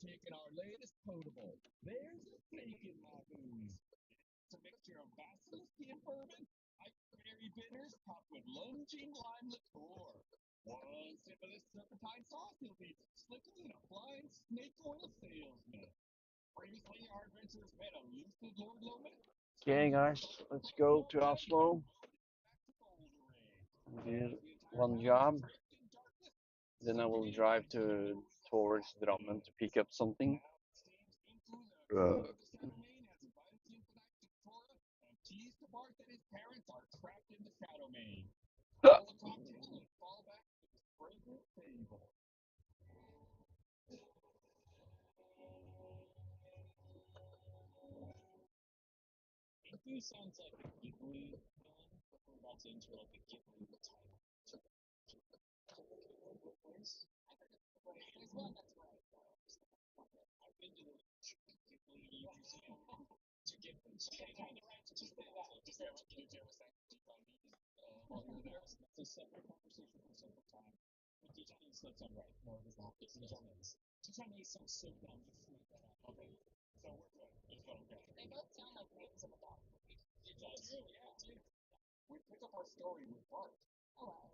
Taking our latest potable. There's a fake in my booze. It's a mixture of Vasilevsky and bourbon, berry bitters topped with lunging lime liqueur. One sip of this serpentine sauce, you'll be slicker than a flying snake oil salesman. Previously, our adventurers met a lucid Lord Loman. Okay, guys, let's go to Oslo. Did one job. Then I will drive towards Drammen to pick up something. It sounds like a Ghibli villain. We're about to enter like a Ghibli type place. There's one that's right. I've been to the Ghibli museum. To Ghibli. Okay, kind of right. Just say that. Just say what you do with that. While you're there, it's a separate conversation for a separate time. But Japanese slips on right. No, it is not. It's Japanese. Japanese some slip down. Just freak that out. Okay. So we're good. It's going okay. They both sound like names of a dog. It does. Yeah, dude. We pick up our story with Bart. Hello.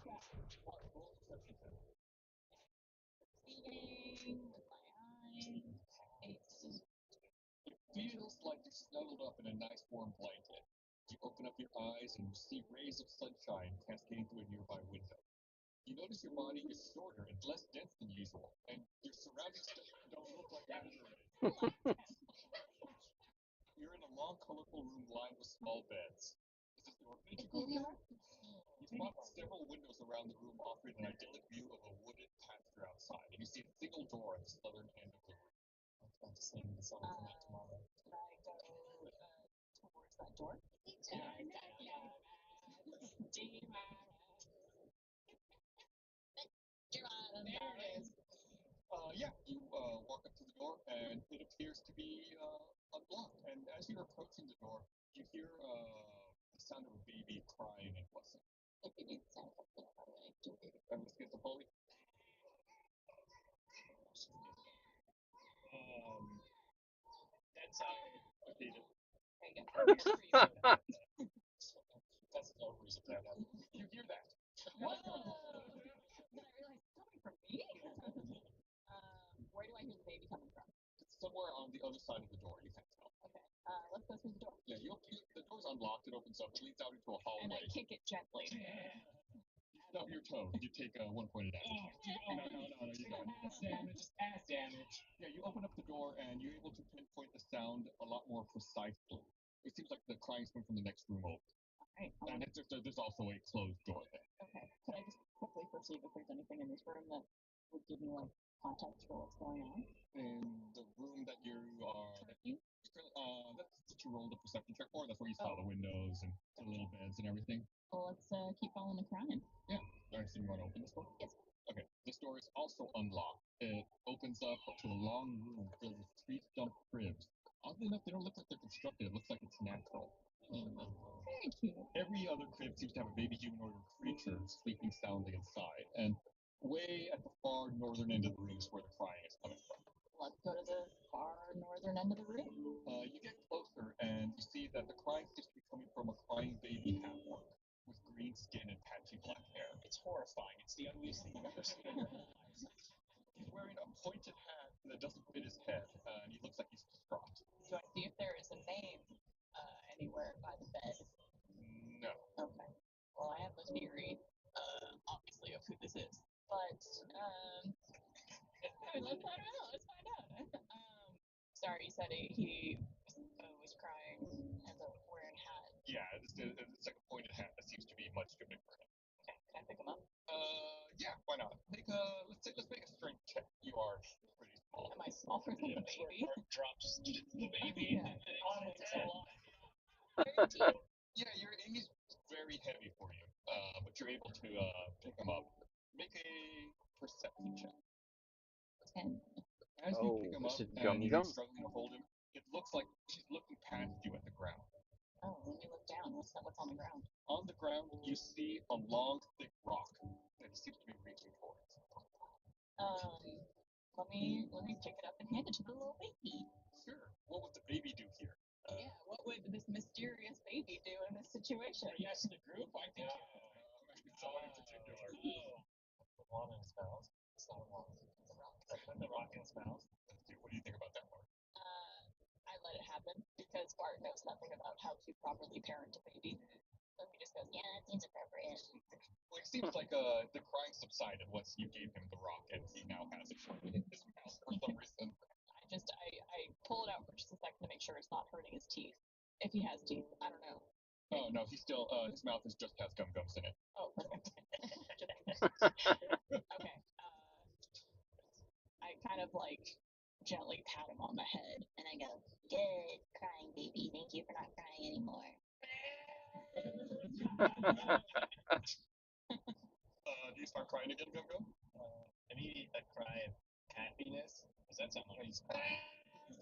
Flashback. Eating with my eyes. It feels like you're snuggled up in a nice warm blanket. You open up your eyes and you see rays of sunshine cascading through a nearby window. You notice your body is shorter and less dense than usual, and your surroundings don't look like that. You're in a long, colorful room lined with small beds. Is this the orphanage you go to? You spot several windows around the room offering an idyllic view of a wooded pasture outside, and you see a single door at the southern end of the room. I'll try to sing the song for that tomorrow. Can I go towards that door? There it is. Yeah, you walk up to the door, and it appears to be unlocked. And as you're approaching the door, you hear the sound of a baby crying and fussing. It didn't sound like that, by the way. Let's get the Polly. That's okay. There you go. That's no reason for that. You hear that? Whoa! Then I realized it's coming from me. Where do I hear the baby coming from? It's somewhere on the other side of the door. You can't tell. Okay. Let's go through the door. Yeah, the door's unlocked. It opens up. It leads out into a hallway. And I kick it gently. Stub your toe. You take 1 point of damage. No, you don't. Ass damage. Just ass damage. Yeah, you open up the door and you're able to pinpoint the sound a lot more precisely. It seems like the crying's coming from the next room over. Alright. And there's also a closed door there. Okay. Could I just quickly perceive if there's anything in this room that would give me like context for what's going on? In the room that you are that's what you rolled a perception check for. That's where you saw the windows and the little beds and everything. Well, let's keep following the crying. Yeah. Alright, so you want to open this door? Yes. Okay. This door is also unlocked. It opens up to a long room filled with tree stump cribs. Oddly enough, they don't look like they're constructed. It looks like it's natural. Very cute. Every other crib seems to have a baby humanoid or creature sleeping soundly inside, and way at the far northern end of the room is where the crying is coming from. Let's go to the far northern end of the room. You get closer, and you see that the crying seems to be coming from a crying baby half-orc with green skin and patchy black hair. It's horrifying. It's the ugliest thing you've ever seen in your whole life. He's wearing a pointed hat that doesn't fit his head, and he looks like he's distraught. Do I see if there is a name anywhere by the bed? No. Okay. Well, I have a theory, obviously, of who this is. But, I mean, let's find out. Let's find out. Sorry, you said he was crying and wearing a hat. Yeah, it's like a pointed hat that seems to be much too big for him. Okay, can I pick him up? Yeah, why not? Let's make a strength check. You are pretty small. Am I smaller than the baby? Drops the baby on its head. 13. Yeah, he's very heavy for you, but you're able to pick him up. Make a perception check. 10. As you pick him up is it and Gum you're struggling to hold him, it looks like she's looking past you at the ground. Oh, let me look down. What's on the ground? On the ground, you see a long, thick rock that he seems to be reaching towards. Let me pick it up and hand it to the little baby. Sure. What would the baby do here? Yeah, what would this mysterious baby do in this situation? Yes, the group, I think. Someone in particular. The one in his mouth. It's not a one. It's a rock. The rock in his mouth. What do you think about that, Bart? I let it happen because Bart knows nothing about how to properly parent a baby. So he just goes, yeah, it seems appropriate. Well, it seems like the crying subsided once you gave him the rock, and he now has it in his mouth for some reason. I pull it out for just a second to make sure it's not hurting his teeth. If he has teeth, I don't know. Oh no, he still his mouth just has gum gums in it. Oh, perfect. Okay. I kind of like gently pat him on the head, and I go, "Good, crying baby. Thank you for not crying anymore." Do you start crying again, Gum Gum? Maybe a cry of happiness. Does that sound like he's crying?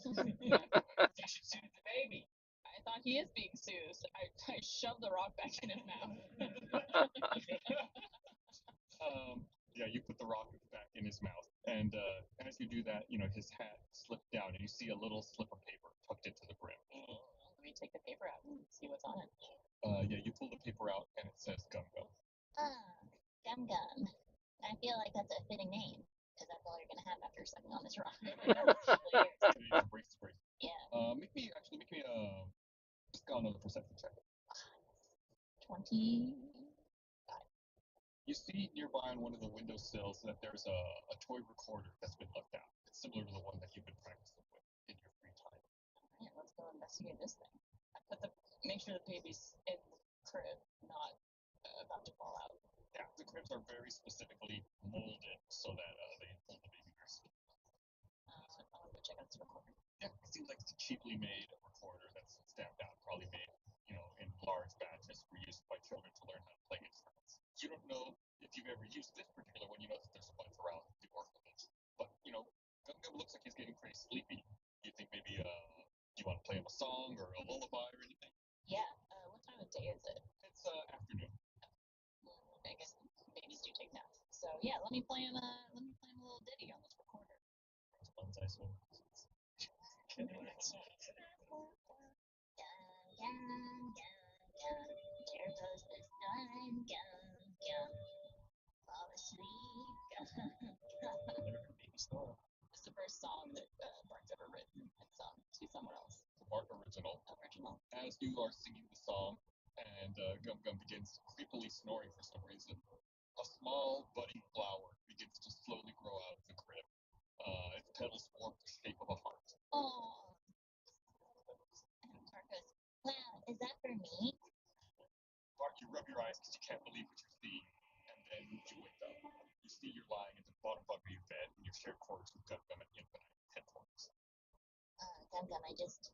You should soothe the baby. I thought he is being soothed. I shoved the rock back in his mouth. Yeah, you put the rock back in his mouth, and as you do that, his hat slipped down, and you see a little slip of paper tucked into the brim. Let me take the paper out and see what's on it. Yeah, you pull the paper out, and it says Gum Gum. Gum Gum. I feel like that's a fitting name, because that's all you're gonna have after sucking on this rock. Brace. Yeah. Make me just go another perception check. 20. You see nearby on one of the windowsills that there's a toy recorder that's been left out. It's similar to the one that you've been practicing with in your free time. All right, let's go investigate this thing. Make sure the baby's in the crib, not about to fall out. Yeah, the cribs are very specifically molded so that they hold the baby very securely. I'll go check out this recorder. Yeah, it seems like it's a cheaply made recorder that's stamped out, probably made, in large batches for use by children to learn how to play instruments. You don't know if you've ever used this particular one. You know that there's a bunch around the orphanage, but Gum Gum looks like he's getting pretty sleepy. Do you think maybe do you want to play him a song or a lullaby or anything? Yeah. What time of day is it? It's afternoon. I guess babies do take naps. So yeah, let me play him a little ditty on this recorder. Buns, I assume. There goes the sun, gum, fall asleep, baby snore. It's the first song that Bart's ever written and sung to someone else. Bart original. As you are singing the song, and Gum Gum begins creepily snoring for some reason, a small budding flower begins to slowly grow out of the crib. Its petals form the shape of a heart. Oh. And Bart goes, "Wow, is that for me?" Bart, you rub your eyes because you can't believe what you're seeing, and then you wake up. You see you're lying at the bottom bunk of your bed, and you share quarters with Gum Gum and Infinite headphones. Gum Gum, I just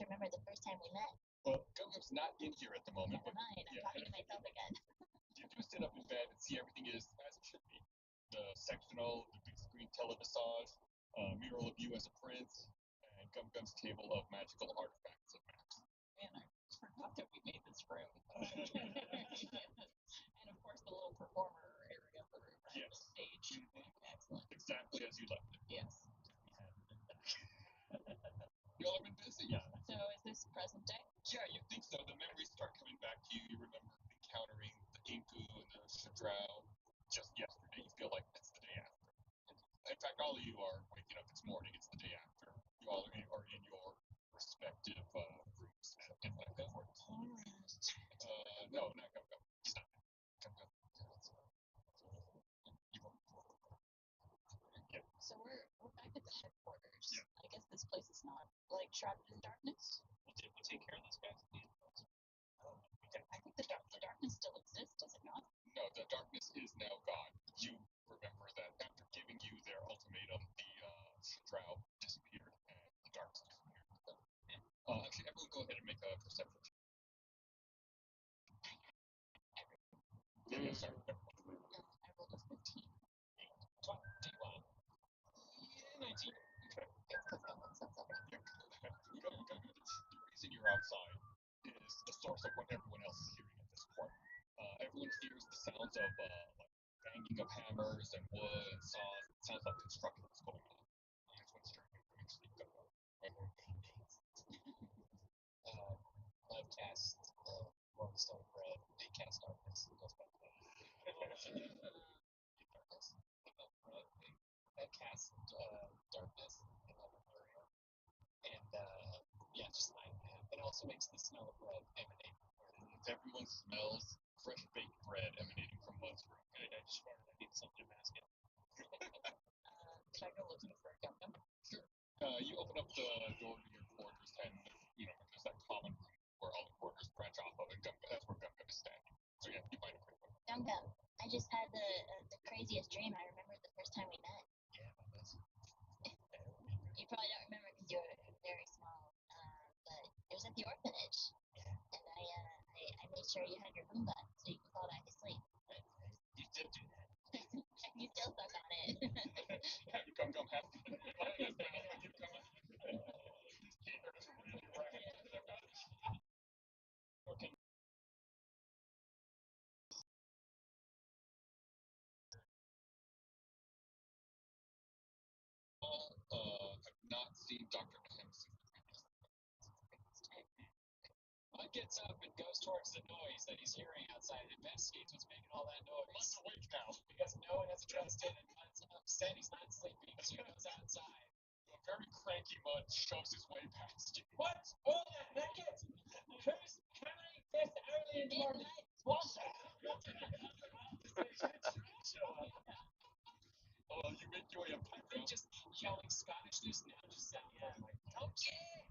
remembered the first time we met. Well, Gum Gum's not in here at the moment. Never mind, I'm talking to myself again. You do sit up in bed and see everything is as it should be. The sectional, the big screen televisage, mural of you as a prince, and Gum Gum's table of magical artifacts of maps. Man, I forgot that we made this room. And of course, the little performer area for the stage. Excellent. Exactly as you left it. Yes. Y'all have been busy. Yeah. So is this present day? Yeah, you think so. The memories start coming back to you. You remember encountering the Inku and the Shadrau just yesterday. You feel like it's the day after. In fact, all of you are waking up this morning. It's the day after. You all are in your respective rooms. And like that works. No, not go. Stop. Go. Yeah. So we're back at the headquarters. Yeah. I guess this place is not like shrouded in darkness. Did we take care of those guys? I think the darkness still exists, does it not? No, the darkness is now gone. You remember that after giving you their ultimatum, the Shroud disappeared and the darkness disappeared. Actually, everyone go ahead and make a perception check. Yeah, sorry. I rolled a 15. Do you want? Yeah, 19. Okay. Because that one sounds okay. Go. The reason you're outside is the source of what everyone else is hearing at this point. Everyone hears the sounds of like banging of hammers and wood and saws. It sounds like construction is going on. That's what's turning from your sleep. I've cast Mornstone Bread. They cast darkness. It goes back to that. Darkness. I cast darkness in that area. And yeah, just like that. It also makes the smell of bread emanate. Everyone smells fresh baked bread emanating from Mud's room. I just wanted to need something to mask it. Should I go looking for a Gum Gum? Sure. You open up the door to your quarters, and there's that common room where all the quarters branch off of, and that's where Gum Gum is standing. So yeah, you find a quick one. Gum Gum, I just had the craziest dream. I remember the first time we met. Yeah, that's. You probably don't remember because you were very small, but it was at the orphanage, and I made sure you had your Roomba so you could fall back asleep. You did do that. You still suck on it. Yeah, you Gum Gum have. Okay. Have not seen Dr. Ahem since the previous. Bud gets up and goes towards the noise that he's hearing outside and investigates what's making all that noise. Bud's awake now. Because no one has addressed it and Bud's upset he's not sleeping, so he goes outside. A very cranky Mud shoves his way past you. What? Oh, Nuggets! Who's coming this early in the morning? Oh, you make your way up to the ground. Just yelling Scottishness now, just sound like, okay!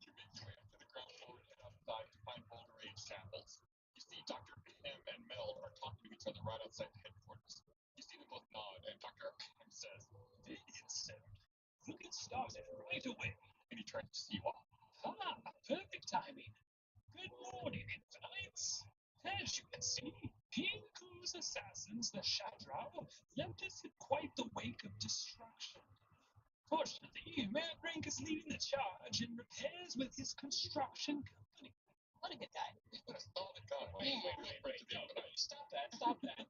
You make your way up to the ground floor and outside to find Boulder Age Chapels. You see Dr. Ahem and Mel are talking to each other right outside the headquarters. You see them both nod, and Dr. Ahem says, "It's we'll get started right away." And he turns to see you all. Perfect timing. Good morning, Infinites. As you can see, Pinku's assassins, the Shadrau, left us in quite the wake of destruction. Fortunately, Madrank is leading the charge in repairs with his construction company. What a good guy. That's not a guy. Wait. Stop that.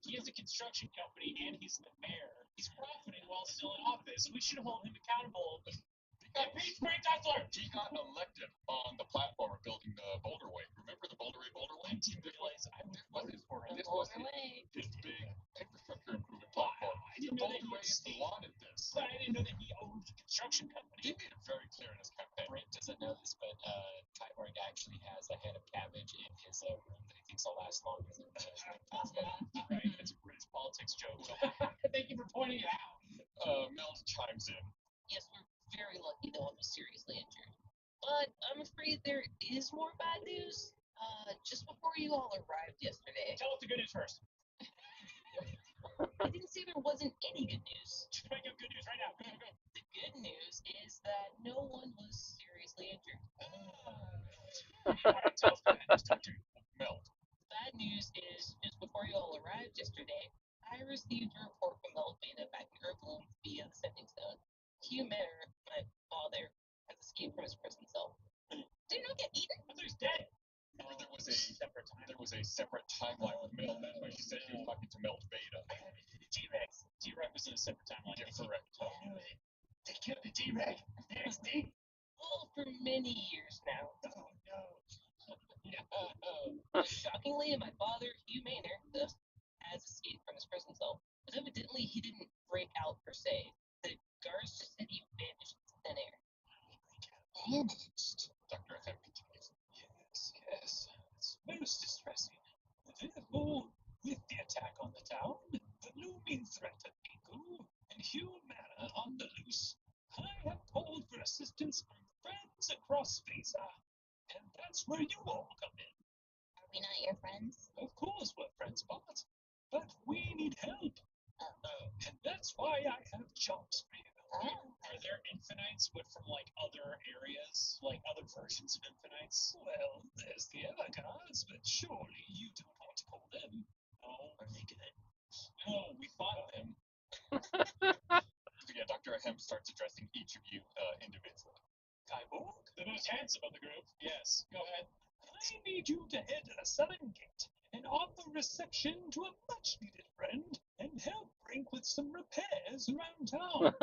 He has a construction company and he's the mayor. He's profiting while still in office. We should hold him accountable. Pete Frank Duffler! He got elected on the platform of building the Boulderway. Remember the Boulderway? I didn't realize I would vote for him. This was his big infrastructure improvement platform. I didn't know that he Boulderway wanted this. But I didn't know that he owned the construction He company. made it very clear in his campaign. Brent doesn't know this, but Kyborg actually has a head of cabbage in his room that he thinks will last longer than Right, it's a British politics joke. Thank you for pointing it out. Mel chimes in. Yes, we're very lucky no one was seriously injured. But I'm afraid there is more bad news. Just before you all arrived yesterday, Tell us the good news first. I didn't say there wasn't any good news. Just make up good news right now. Go. The good news is that no one was seriously injured. Alright, tell us the bad news. Mel. Bad news is just before you all arrived yesterday, I received a report from Elvina back in Urgel via the sending stone. Hugh Mayer, my father, has escaped from his prison cell. Did he not get eaten? I thought he was dead. Remember there was separate time. a separate timeline with Mel. That's why she said she was talking to Mel's beta. T-Rex. T-Rex was in a separate timeline. Yeah, correct. They killed the T-Rex. Nasty. Well, for many years now. Oh no. Shockingly, my father, Hugh Maynard, has escaped from his prison cell. But evidently, he didn't break out per se. The guards just said he vanished into thin air. Vanished. Dr. FM continues. Yes. It's most distressing. Therefore, with the attack on the town, the looming threat of Ingu, and Hugh Manor on the loose, I have called for assistance from friends across Vesa. And that's where you all come in. Are we not your friends? Of course, we're friends, but we need help. And that's why I have jobs for you. Are there Infinites but from like other areas, like other versions of Infinites? Well, there's the Evergods, but surely you don't want to call them. Oh, are they good? No, we fought them. So yeah, Dr. Ahem starts addressing each of you individually. Kyborg, the most handsome of the group. Yes, go ahead. I need you to head to the southern gate and offer reception to a much-needed friend and help Brink with some repairs around town.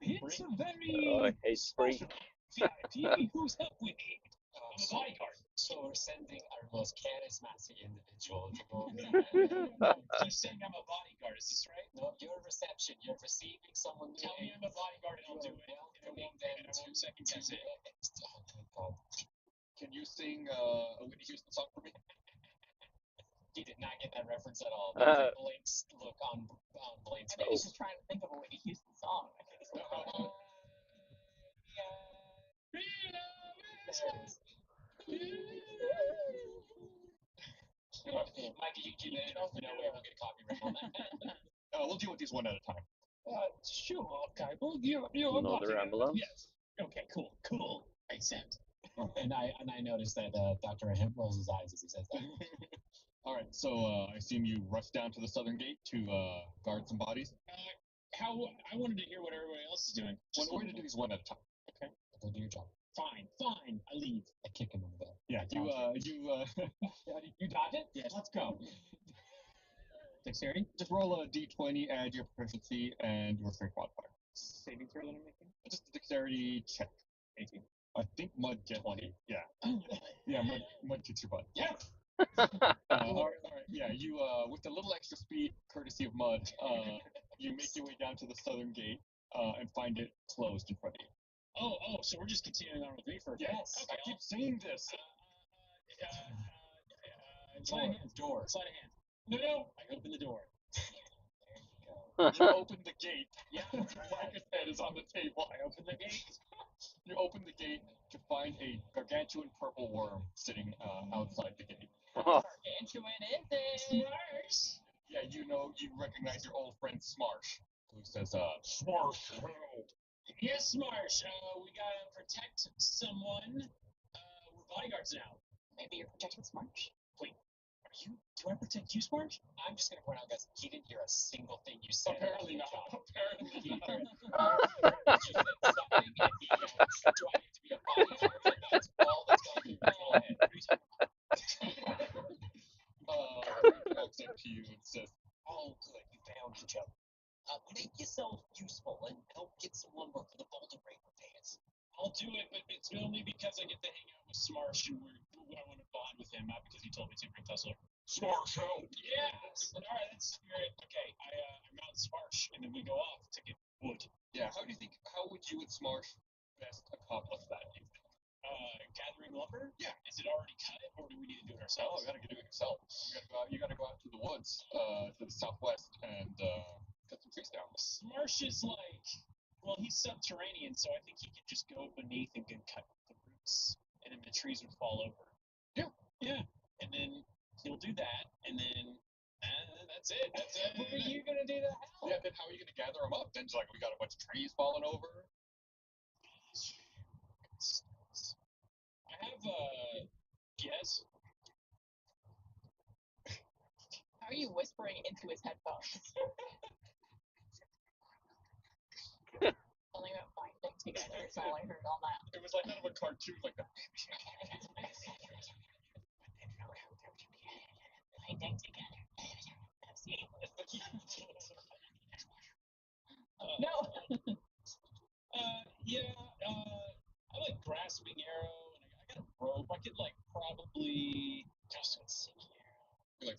It's a very special VIP whose help we need. I'm a bodyguard. So we're sending our most charismatic individual to go over there. You're saying I'm a bodyguard, is this right? No, you're reception. You're receiving someone. Tell me I'm a bodyguard and I'll do it. In 2 seconds, that's it. Can you sing a Whitney Houston song for me? He did not get that reference at all. Blake's look on Blake's I think he's face. just trying to think of a Whitney Houston song. I think it's Mikey, you keep it off. No way we'll get copyright on that. We'll deal with these one at a time. Sure, Kybal. You're Another a ambulance? Yes. Okay, cool. Accept. And I noticed that Dr. Ahem rolls his eyes as he says that. All right, so I assume you rush down to the southern gate to guard some bodies. I wanted to hear what everybody else is doing. We're going to do these one at a time. Okay. Go do your job. Fine. I leave. I kick him in the butt. Yeah, You dodge it? Yes. Let's go. Dexterity? just roll a d20, add your proficiency and your strength modifier. Saving throw that I'm making? Just a dexterity check. 18. I think Mud gets 20. Yeah. Yeah, Mud kicks your butt. Yeah. All right. Yeah, you with a little extra speed, courtesy of Mud, you make your way down to the southern gate and find it closed in front of you. Oh, so we're just continuing on with me for Yes. Okay, I keep saying this. Slide of hand. Door. Slide of hand. No. I open the door. You open the gate. Yeah. Micah's head is on the table. I open the gate. You open the gate to find a gargantuan purple worm sitting outside the gate. gargantuan is it? Yeah, you recognize your old friend Smarsh, who says, Smarsh, help. Yes, Marsh. We gotta protect someone. We're bodyguards now. Maybe you're protecting Smarsh. Wait, do I protect you, Smarsh? I'm just gonna point out, guys, he didn't hear a single thing you said. Apparently not. He heard you said something, and he yelled, do I need to be a bodyguard? And that's all that's going through his head. What are you talking about? He walks up to you and says, Oh, good, you found each other. Make yourself useful and help get some lumber for the Boulder Break repairs. I'll do it, but it's only because I get to hang out with Smarsh and I want to bond with him, not because he told me to bring Tussler. Smarsh, help. Yes! All right, that's great. Okay, I mount Smarsh, and then we go off to get wood. Yeah, how would you and Smarsh best accomplish that, do you think? Gathering lumber? Yeah. Is it already cut, or do we need to do it ourselves? Oh, you gotta do it yourself. You gotta go out to the woods, to the southwest, and cut some trees down. Smarsh is like, well, he's subterranean, so I think he could just go beneath and can cut the roots, and then the trees would fall over. Yeah. And then he'll do that, and then that's it. What are you gonna do to help? Yeah, then how are you gonna gather them up? Then it's like we got a bunch of trees falling over. I have a guess. How are you whispering into his headphones? Something about binding together is all I heard on that. It was like kind of a cartoon, like that.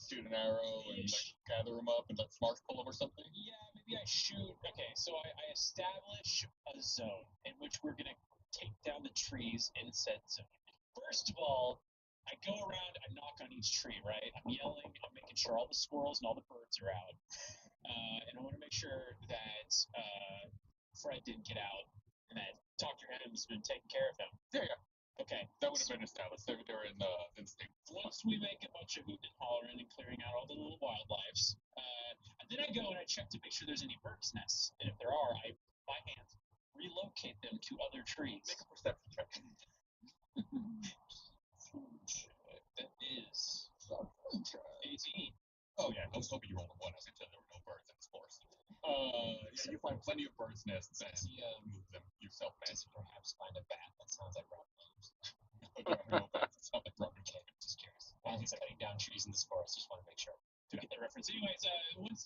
shoot an arrow and like gather them up and let Smarsh pull them or something? Yeah, maybe I shoot. Okay, so I establish a zone in which we're gonna take down the trees in said zone. First of all, I go around, I knock on each tree, right? I'm yelling, I'm making sure all the squirrels and all the birds are out. And I want to make sure that Fred didn't get out and that Dr. Adams has been taking care of him. Yeah. Okay. That would have been established. They're in the state. Once we make a bunch of hooting and hollering and clearing out all the little wildlives, and then I go and I check to make sure there's any birds' nests. And if there are, I, by hand, relocate them to other trees. Make a perception check. That is 18. Oh yeah, I was hoping you rolled a 1. I was gonna tell there were no birds in this forest. Yeah, you find plenty of birds' nests and move them yourself, man. Does he perhaps find a bat? That sounds like Robin Williams. No bats. It's not like Robin Okay, just curious. While he's cutting down trees in this forest, just want to make sure to get the reference. Anyways, once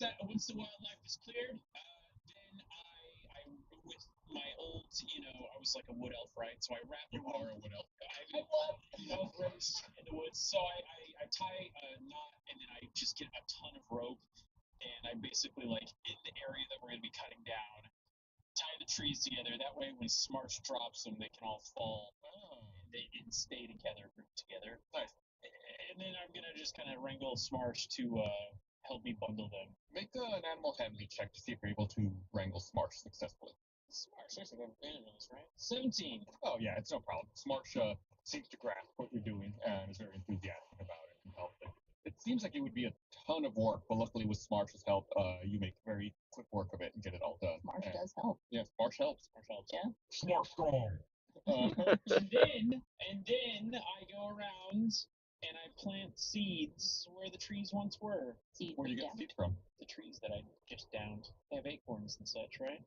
the wildlife is cleared, then I with my old, I was like a wood elf, right? So I wrap You are a wood elf. I was raised in the woods, so I tie a knot and then I just get a ton of rope and I basically like in the area that we're gonna be cutting down, tie the trees together. That way, when Smarsh drops them, they can all fall. They stay together, grouped together. Nice. And then I'm gonna just kind of wrangle Smarsh to help me bundle them. Make an animal handling check to see if you're able to wrangle Smarsh successfully. Smarsh, I think I've been in those, right? 17. Oh yeah, it's no problem. Smarsh seems to grasp what you're doing and is very enthusiastic about it and helping. It seems like it would be a ton of work, but luckily with Smarsh's help, you make very quick work of it and get it all done. Marsh And- does help. Yeah, Smarsh helps. Smarsh helps. Yeah. Smarsh strong. and then I go around and I plant seeds where the trees once were. See, Where do you get yeah. the seeds from? The trees that I just downed. They have acorns and such, right?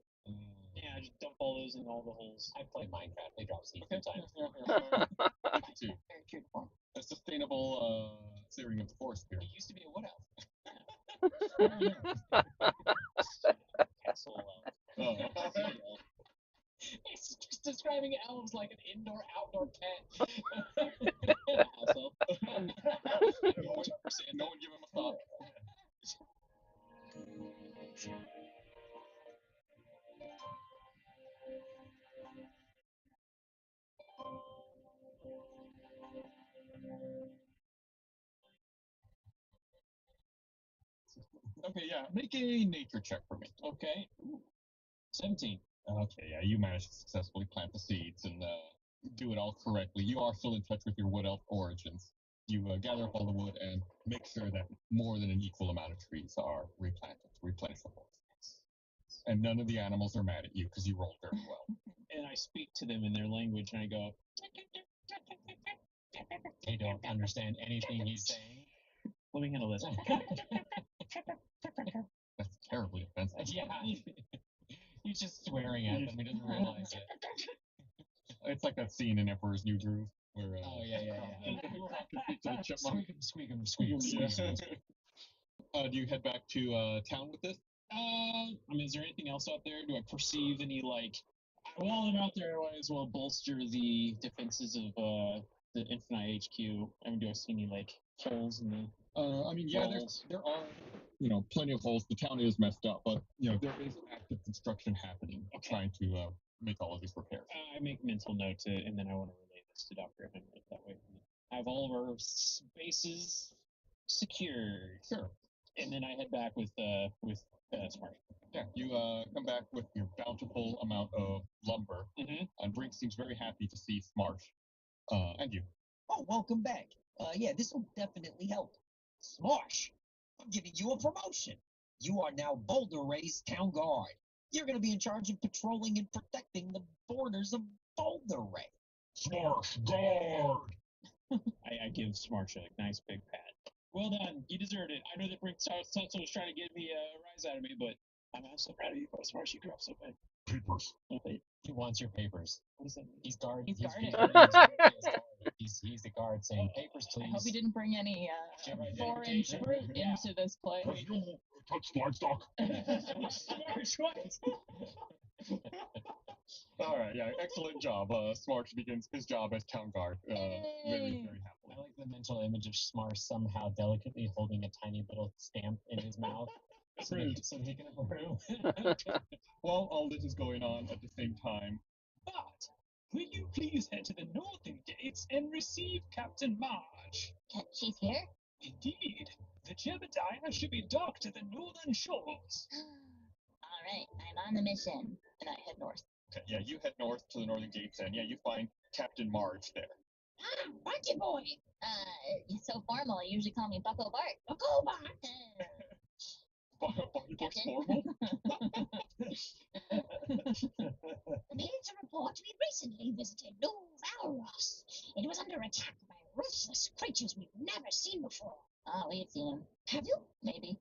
Yeah, I just dump all those in all the holes. I play Minecraft. They drop seeds Okay. sometimes. Too. Very true to form. A sustainable clearing of the forest here. It used to be a wood elf. Castle elf. Oh. It's just describing elves like an indoor-outdoor pet. House elf. No one give him a thought. Okay, yeah, make a nature check for me. Okay. 17. Okay, yeah, you managed to successfully plant the seeds and do it all correctly. You are still in touch with your wood elf origins. You gather up all the wood and make sure that more than an equal amount of trees are replanted to replenish the forest. And none of the animals are mad at you because you rolled very well. And I speak to them in their language and I go, They don't understand anything he's saying. let me handle this. That's terribly offensive. Yeah. He's just swearing at them. He doesn't realize it. It's like that scene in Emperor's New Groove where Oh, yeah. the chipmunk. Squeak him. Do you head back to town with this? I mean, is there anything else out there? Do I perceive any, while I'm out there, I might as well bolster the defenses of the Infinite HQ. I mean, do I see any, holes in the I mean, yeah, walls? there are, plenty of holes. The town is messed up, but, there is active construction happening, trying to make all of these repairs. I make mental note to, and then I want to relay this to Dr. Henry. That way we have all of our bases secured. Sure. And then I head back with Smart. Yeah, you come back with your bountiful amount of lumber, Mm-hmm. and Brink seems very happy to see Smarsh. And you. Oh, welcome back. Yeah, this will definitely help. Smarsh, I'm giving you a promotion. You are now Boulder Ray's town guard. You're going to be in charge of patrolling and protecting the borders of Boulder Ray. Smarsh, guard! I give Smart a nice big pat. Well done. You deserved it. I know that Brink Tuttle was trying to get me a rise out of me, but I'm so proud of you, Smart. You grew up so big. Papers. Okay. He wants your papers. What does that mean? He's guard. He's guarding. He's the guard saying papers, please. I hope he didn't bring any Show my foreign identification. fruit Yeah. into this place. You touch livestock. All right, yeah, excellent job. Smart begins his job as town guard very, very happily. I like the mental image of Smarsh somehow delicately holding a tiny little stamp in his mouth Approved. so he can approve. While all this is going on at the same time, But will you please head to the northern gates and receive Captain Marge? She's here? Indeed, the Jebediah should be docked to the northern shores. All right, I'm on the mission. And I head north. okay, yeah, you head north to the northern gates, and yeah, you find Captain Marge there. Ah, Barky boy. You're so formal. You usually call me Bucko Bart. Bucko Bart. Barty Boy's Captain. formal. I'm here to report we recently visited New Valros. It was under attack by ruthless creatures we've never seen before. Oh, we've seen them. Have you? Maybe.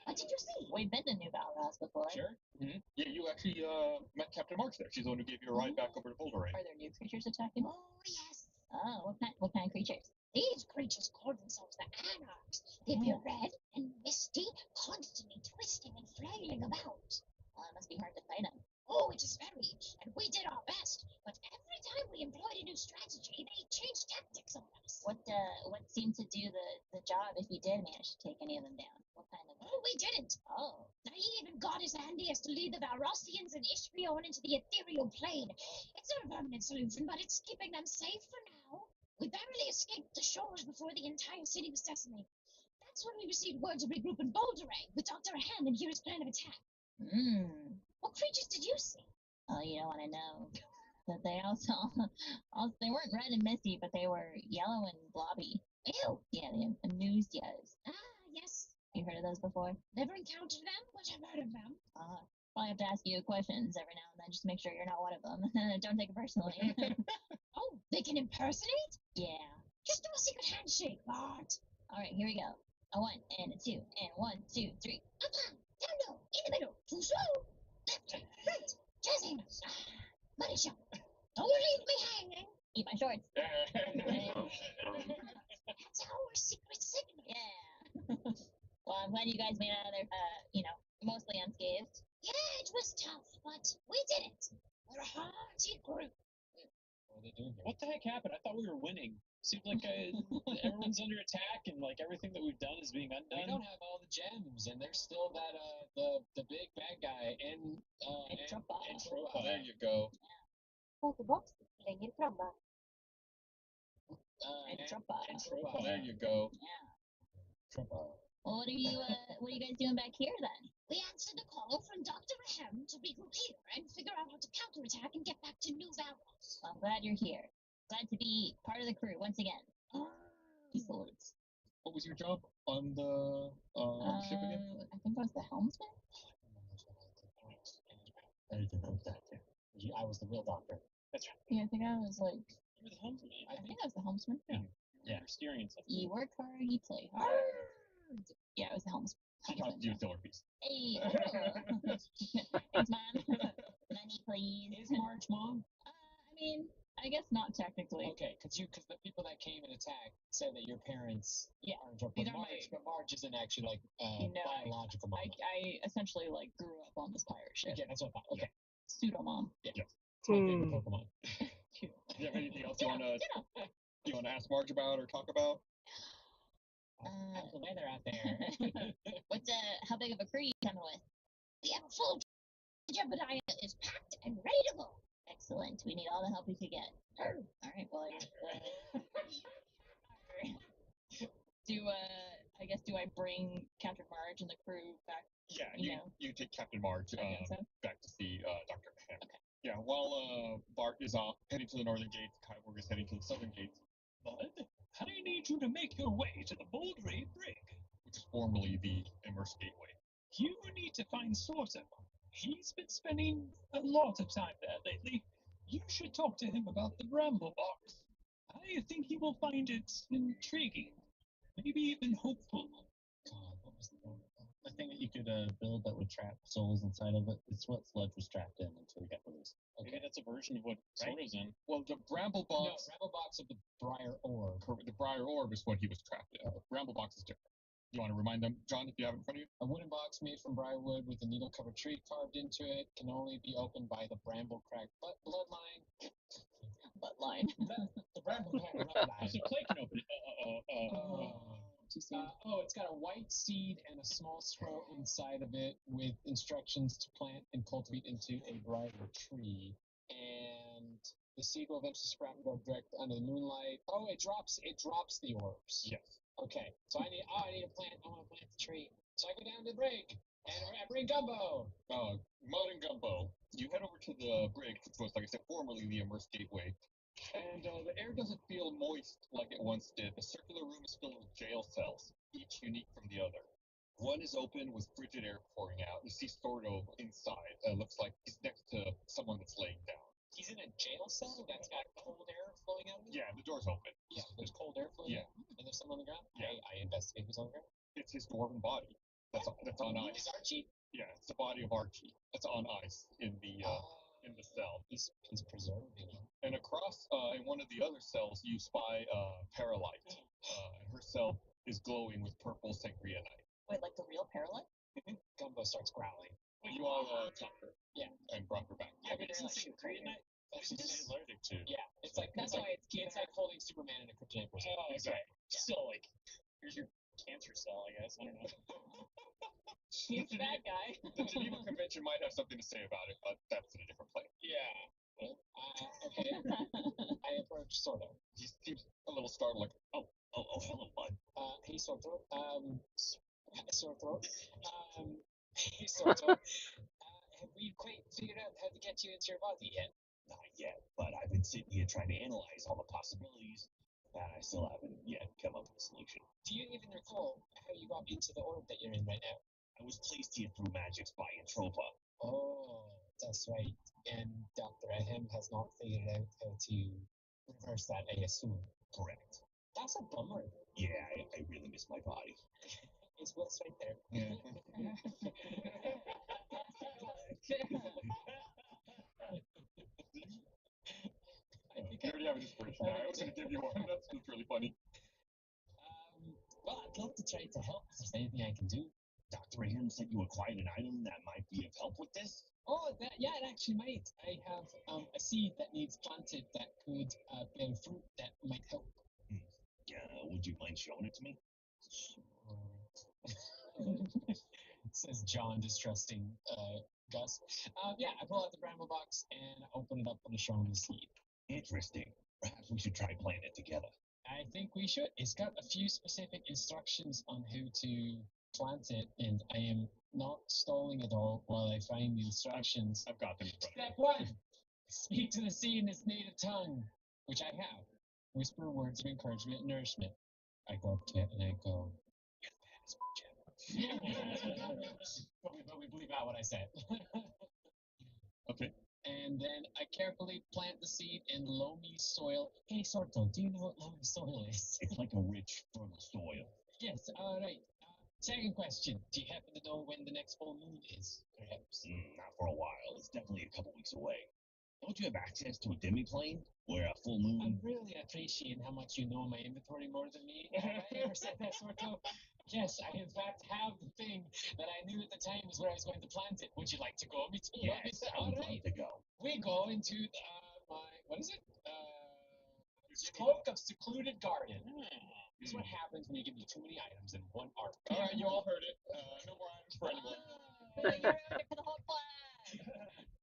What did you see? We've been to New Valros before. Sure. Yeah, you actually met Captain Marge there. She's the one who gave you a ride back over to Boulder Ray. Are there new creatures attacking? Oh, yes. Oh, what kind of creatures? These creatures call themselves the Anarchs. They appear red and misty, constantly twisting and flailing about. Well, it must be hard to fight them. Oh, it is very. And we did our best. But every time we employed a new strategy, they changed tactics on us. What seemed to do the job if you did manage to take any of them down? What kind of... Oh, we didn't. Oh. Now, he even got as handy as to lead the Valrossians and Ishrion into the ethereal plane. It's not a permanent solution, but it's keeping them safe for now. We barely escaped the shores before the entire city was decimated. That's when we received word to regroup in Boulder Ray with Dr. Ham and hear his plan of attack. What creatures did you see? Oh, you don't want to know. But they also, they weren't red and misty, but they were yellow and blobby. Ew. Yeah, the Amusias. Ah, yes. You heard of those before? Never encountered them, but I've heard of them. Probably have to ask you questions every now and then just to make sure you're not one of them. Don't take it personally. Oh, they can impersonate? Yeah. Just do a secret handshake, Bart. All right, here we go. A 1 and a 2 and 1, 2, 3. Up, down low, in the middle, too slow. Left, right, jazz hands. Money shot. Don't leave me hanging. Eat my shorts. That's our secret signal. Yeah. Well, I'm glad you guys made it out of there, mostly unscathed. Yeah, it was tough, but we did it. We're a hearty group. What are they doing here? What the heck happened? I thought we were winning. Seems like everyone's under attack and like everything that we've done is being We undone. don't have all the gems, and there's still that the big bad guy and Tropa. Tropa. There you go. Box längre fram va? And Tropa. Tropa. There you go. Yeah. Tropa. Well, what are you guys doing back here then? We answered the call from Dr. Ahem to regroup here and figure out how to counterattack and get back to New Valros. I'm glad you're here. Glad to be part of the crew once again. Peace lords. What was your job on the ship again? I think I was the helmsman. I was the real doctor. That's right. Yeah, I think I was like. You were the helmsman. I think I was the helmsman. Yeah. Yeah. You're steering and stuff. You work hard, you play hard. Yeah, I was the helmsman. She talked to you, Silver Piece. Hey, thanks, Mom. Money, please. Is Marge mom? I mean, I guess not technically. Okay, because the people that came and attacked said that your parents Yeah, are in trouble. these But are Marge, but Marge isn't actually like No, biological mom. I essentially like grew up on this pirate ship. Yeah, that's what I thought. Okay. Pseudo mom. It's my favorite Pokemon. Do you have anything else you wanna ask Marge about or talk about? How's the weather out there? How big of a crew you coming with? We have a full Jebediah is packed and ready to go. Excellent. We need all the help we could get. All right. Well, do I bring Captain Marge and the crew back? Yeah, You you take Captain Marge I guess so. back to see Dr. Ham. Okay. Yeah, while Bart is off heading to the northern gates, Kyborg is heading to the southern gates, Bud, I need you to make your way to the Boulder Ray Brig. which is formerly the Immerse Gateway. You need to find Sorcerer. He's been spending a lot of time there lately. You should talk to him about the Bramble Box. I think he will find it intriguing, maybe even hopeful. God, what was the thing that you could build that would trap souls inside of it? It's what Sludge was trapped in until he got released. Maybe that's a version of what Sora's in. Well, the Bramble No, Box, Rebel Box of the Briar Orb. the Briar Orb is what he was trapped in. The Bramble Box is different. You want to remind them, John, if you have it in front of you? A wooden box made from briarwood with a needle-covered tree carved into it can only be opened by the bramble-cracked bloodline. Buttline. The bramble pack rubber band. So Clay can open it. It's got a white seed and a small scroll inside of it with instructions to plant and cultivate into a brighter tree. And the seed will eventually sprout and grow direct under the moonlight. Oh, it drops the orbs. Yes. Okay. So I need a plant. I want to plant the tree. So I go down to the brig and I bring Gumbo. Modern Gumbo. You head over to the brig, which was, like I said, formerly the Immersed Gateway. And the air doesn't feel moist like it once did. The circular room is filled with jail cells, each unique from the other. One is open with frigid air pouring out. You see Sordo inside. Looks like he's next to someone that's laying down. He's in a jail cell that's got cold air flowing out of it? Yeah, the door's open. Yeah, there's cold air flowing Yeah. out. And there's someone on the ground? Yeah. I investigate who's on the ground. It's his dwarven body. That's on ice. Is Archie? Yeah, it's the body of Archie. That's on ice in the cell. He's preserving him. And across in one of the other cells, you spy Paralyte. And her cell is glowing with purple sangria night. Wait, like the real Paralyte? Gumbo starts growling. You all caught her. Yeah. And brought her back. Yeah, but Isn't sangria night? She's allergic to. Yeah, it's like That's why it's keeping like holding Superman in a kryptonite prison. Oh, Exactly. Still, like, here's your cancer cell, I guess. I don't know. He's a bad guy. The Geneva Convention might have something to say about it, but that's in a different plane. Yeah. Okay. I approach Sordo. He seems a little startled, like, oh, hello, bud. Hey, Sordo. Sordo. Hey, Sordo. Have we quite figured out how to get you into your body yet? Not yet, but I've been sitting here trying to analyze all the possibilities, and I still haven't yet come up with a solution. Do you even recall how you got into the orb that you're in right now? I was placed here through magics by Entropa. Oh, that's right. And Dr. Ahem has not figured out how to reverse that, I assume. Correct. That's a bummer. Yeah, I really miss my body. It's Will's right there. Yeah. You already have an inspiration now. I was going to give you one. That's really funny. Well, I'd love to try to help if there's anything I can do. Dr. Ahem said you acquired an item that might be of help with this? Oh, yeah, it actually might. I have a seed that needs planted that could bear fruit that might help. Yeah, would you mind showing it to me? Says John, distrusting Gus. Yeah, I pull out the bramble box and open it up and show him the seed. Interesting. Perhaps we should try planting it together. I think we should. It's got a few specific instructions on how to plant it, and I am not stalling at all while I find the instructions. I've got them in front of me. Step 1. Speak to the seed in its native tongue, which I have. Whisper words of encouragement and nourishment. I go up to it and I go, "You're the best, Jim." But we believe out what I said. Okay. And then I carefully plant the seed in loamy soil. Hey, Sorto, do you know what loamy soil is? It's like a rich, fertile soil. Yes, all right. Second question. Do you happen to know when the next full moon is, perhaps? Not for a while. It's definitely a couple weeks away. Don't you have access to a demiplane where a full moon? I'm really appreciating how much you know my inventory more than me. Have I ever said that, Sorto? Yes, I in fact have the thing that I knew at the time was where I was going to plant it. Would you like to go? Me too. Yes, I All would right. love to go. We go into what is it? Cloak of Secluded Garden. This is what happens when you give me too many items in one arc. All right, you all heard it. No more items for anyone. You're ready for the whole class.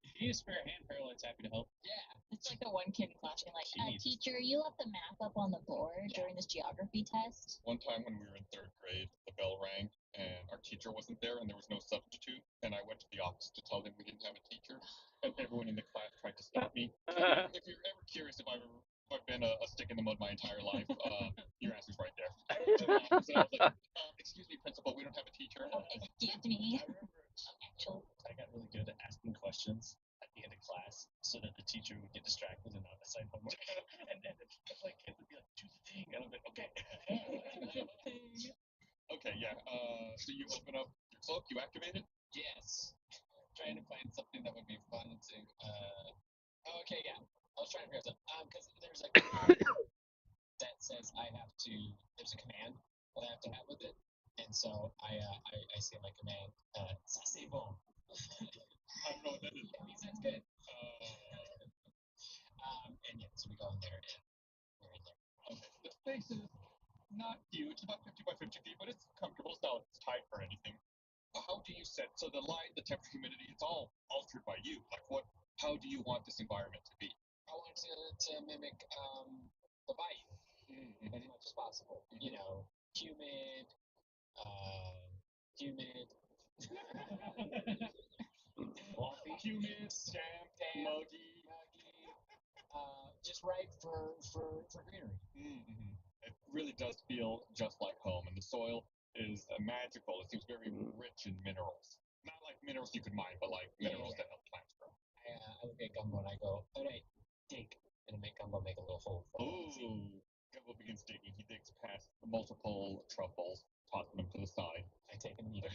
If you need a spare hand, Paralyte's happy to help. Yeah. It's like the one kid in class being like, She needs- Teacher, you left the map up on the board during this geography test. One time when we were in 3rd grade, the bell rang and our teacher wasn't there and there was no substitute. And I went to the office to tell them we didn't have a teacher. And everyone in the class tried to stop me. If you're ever curious if I've been a stick in the mud my entire life, your answer's right there. So I was like, excuse me, principal, we don't have a teacher. Excuse me. I remember Actually, I got really good at asking questions at the end of class so that the teacher would get distracted and not assign homework. and then the like kid would be like, do the thing. And I'm like, okay. Okay, yeah. So you open up your cloak, you activate it? Yes. Trying to find something that would be fun to. Okay, yeah. I was trying to figure out something. Because there's a command that says I have to. There's a command that I have to have with it, and so I say my command. Ça c'est bon. I don't know what that is. It means that's good. And yeah, so we go in there and we're space is not huge, about 50 by 50 feet, but it's comfortable. It's not tight or anything. How do you set so the light, the temperature, humidity, it's all altered by you. Like what? How do you want this environment to be? I want to mimic the bayou as much as possible. You know, humid, humid. Humid, damp, muggy. Just right for greenery. Mm-hmm. It really does feel just like home, and the soil is magical. It seems very rich in minerals. Not like minerals you could mine, but like minerals that help plants grow. I look at Gumbo and I go, all right, dig. And I make Gumbo make a little hole for it. Ooh. Gumbo begins digging. He digs past multiple truffles, tossing them to the side. I take a needle.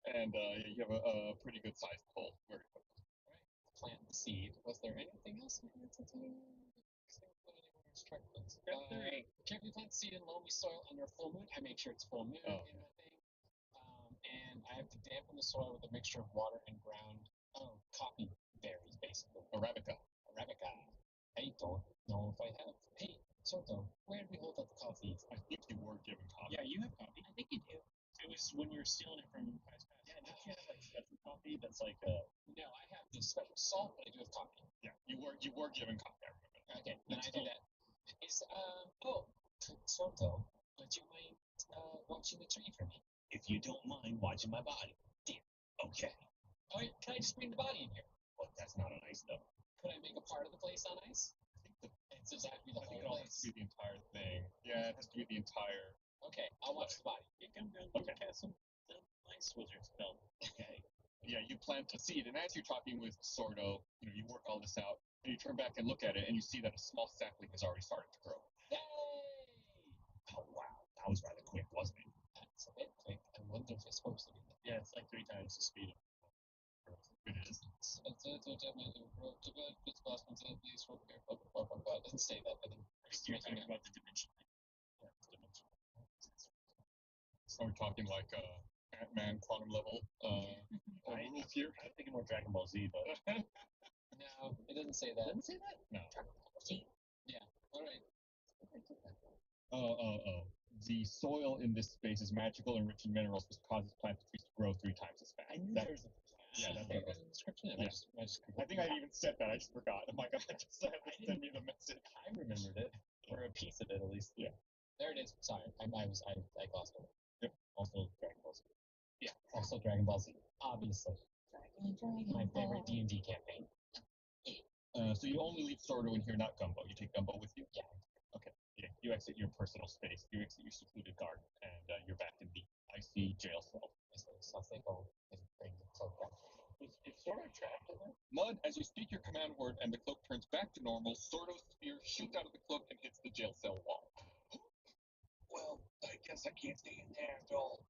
And you have a pretty good sized hole. Very quickly. Plant the seed. Was there anything else we had to do? Carefully plant the seed in loamy soil under a full moon. I make sure it's full moon in my thing. And I have to dampen the soil with a mixture of water and ground coffee berries, basically. Arabica. I don't know if I have. Hey, Soto, where did we hold up the coffee? I think you were given coffee. Yeah, you have coffee. I think you do. It was when you were stealing it from Pies Pass. Yeah, don't you have like special coffee that's like No, I have the special salt, but I do have coffee. Yeah, you were given coffee. I remember. Okay, then I do that. Is Soto, would you mind watching the tree for me? If you don't mind watching my body. Dear. Okay. Oh, can I just bring the body in here? Well, that's not on ice, though. Could I make a part of the place on ice? It's exactly the I think it whole all has place. to be the entire thing. Yeah, it has to be the entire. Okay, I'll watch the body. you come down Okay. and cast some nice wizard spell. Okay. Yeah, you plant a seed, and as you're talking with Sordo, you work all this out, and you turn back and look at it, and you see that a small sapling has already started to grow. Yay! Oh, wow. That was rather quick, wasn't it? That's a bit quick. I wonder if it's supposed to be. Yeah, it's like 3 times the speed of It is. It doesn't say that, but you're talking about the dimension. Yeah, it's dimension. So we're talking like Ant-Man quantum level rules here. I'm thinking more Dragon Ball Z, but no, it doesn't say that. doesn't say that. No. Yeah. All right. The soil in this space is magical and rich in minerals, which causes plant trees to grow 3 times as fast. I knew That- there was a. Yeah, that's There what was a description. Yeah. I think I even said that. I just forgot. Oh my god, I just had to send me the message. I remembered it, or a piece of it at least. Yeah. There it is. Sorry, I glossed over. Yep. Also Dragon Ball Z. Yeah. Also Dragon Ball Z, obviously. My favorite D&D campaign. So you only leave Sordo in here, not Gumbo. You take Gumbo with you? Yeah. Okay. Yeah. You exit your personal space. You exit your secluded garden, and you're back in the icy jail cell. So they go and bring the cloak back. Is Sordo trapped in there? Mud, as you speak your command word and the cloak turns back to normal, Sordo's spear shoots out of the cloak and hits the jail cell wall. Well, I guess I can't stay in there after all.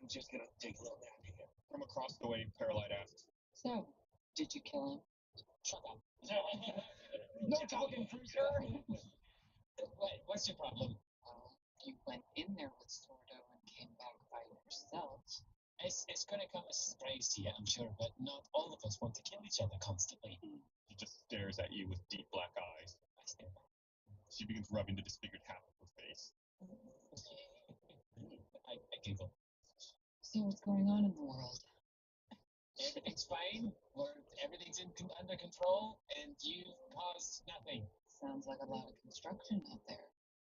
I'm just gonna take a little nap here. From across the way, Paralyte asks, So, did you kill him? Shut up. No talking, Cruiser. What's your problem? You went in there with Sordo and came back by yourself. It's gonna come as a surprise to you, I'm sure, but not all of us want to kill each other constantly. He just stares at you with deep black eyes. I stare back. She begins rubbing the disfigured half of her face. I giggle. So what's going on in the world? Everything's fine. Everything's under control, and you caused nothing. Sounds like a lot of construction out there.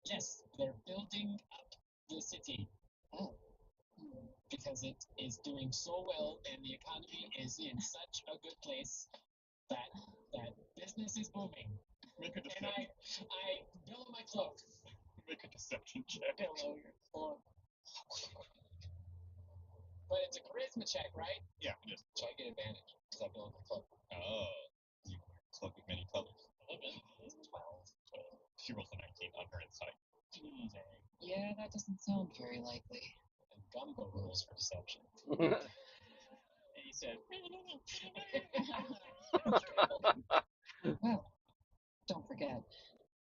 Yes, they're building up the city Oh. because it is doing so well, and the economy is in such a good place that business is booming. Make a And deception. I billow my cloak. Make a deception check. Billow your cloak. But it's a charisma check, right? Yeah, it is. So I get advantage because I billow my cloak. Oh, you wear a cloak with many colors. 12. She rolls a 19 on her insight. Yeah, that doesn't sound very likely. And Gumbo rules for deception. And he said, Well, don't forget,